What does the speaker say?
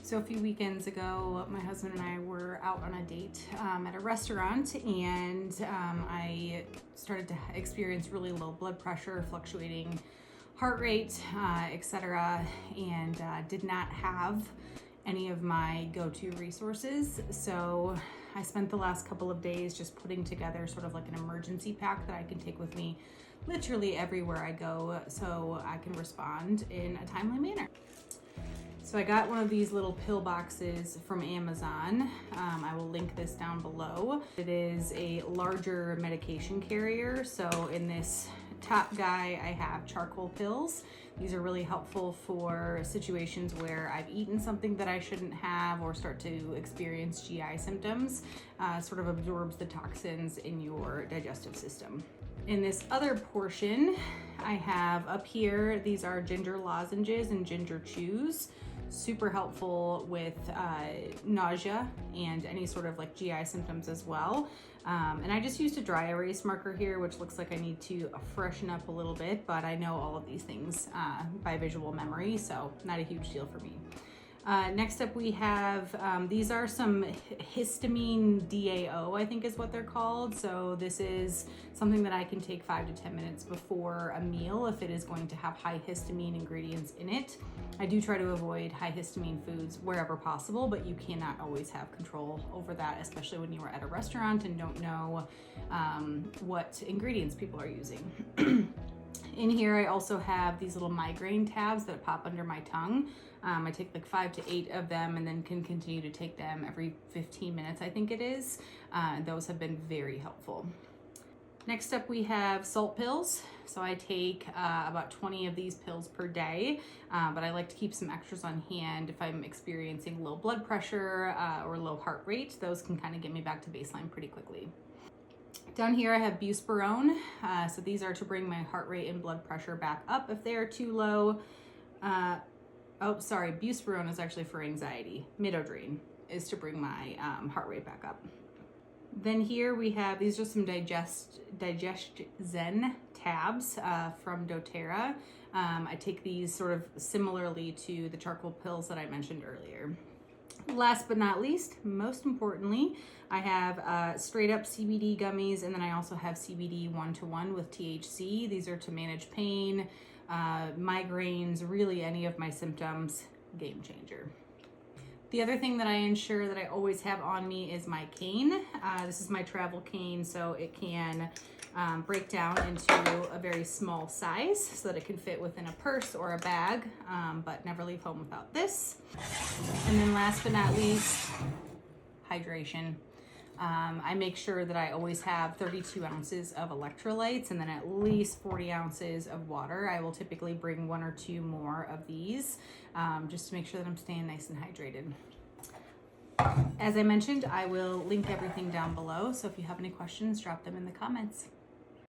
So a few weekends ago, my husband and I were out on a date at a restaurant, and I started to experience really low blood pressure, fluctuating heart rate, etc., and did not have any of my go-to resources. So I spent the last couple of days just putting together sort of like an emergency pack that I can take with me literally everywhere I go so I can respond in a timely manner. So I got one of these little pill boxes from Amazon. I will link this down below. It is a larger medication carrier. So in this top guy, I have charcoal pills. These are really helpful for situations where I've eaten something that I shouldn't have or start to experience GI symptoms. Sort of absorbs the toxins in your digestive system. In this other portion, I have up here, these are ginger lozenges and ginger chews. Super helpful with nausea and any sort of like GI symptoms as well. And I just used a dry erase marker here, which looks like I need to freshen up a little bit, but I know all of these things by visual memory, so not a huge deal for me. Next up we have, these are some histamine DAO, I think is what they're called. So this is something that I can take 5 to 10 minutes before a meal if it is going to have high histamine ingredients in it. I do try to avoid high histamine foods wherever possible, but you cannot always have control over that, especially when you are at a restaurant and don't know what ingredients people are using. In here, I also have these little migraine tabs that pop under my tongue. I take like 5 to 8 of them and then can continue to take them every 15 minutes, I think it is. Those have been very helpful. Next up, we have salt pills. So I take about 20 of these pills per day, but I like to keep some extras on hand if I'm experiencing low blood pressure or low heart rate. Those can kind of get me back to baseline pretty quickly. Down here I have buspirone. So these are to bring my heart rate and blood pressure back up if they are too low. Buspirone is actually for anxiety. Midodrine is to bring my heart rate back up. Then here we have, these are some DigestZen tabs from doTERRA. I take these sort of similarly to the charcoal pills that I mentioned earlier. Last but not least, most importantly, I have straight up CBD gummies, and then I also have CBD 1-to-1 with THC. These are to manage pain, migraines, really any of my symptoms. Game changer. The other thing that I ensure that I always have on me is my cane. This is my travel cane, so it can break down into a very small size so that it can fit within a purse or a bag, but never leave home without this. And then last but not least, hydration. I make sure that I always have 32 ounces of electrolytes and then at least 40 ounces of water. I will typically bring 1 or 2 more of these just to make sure that I'm staying nice and hydrated. As I mentioned, I will link everything down below, so if you have any questions, drop them in the comments.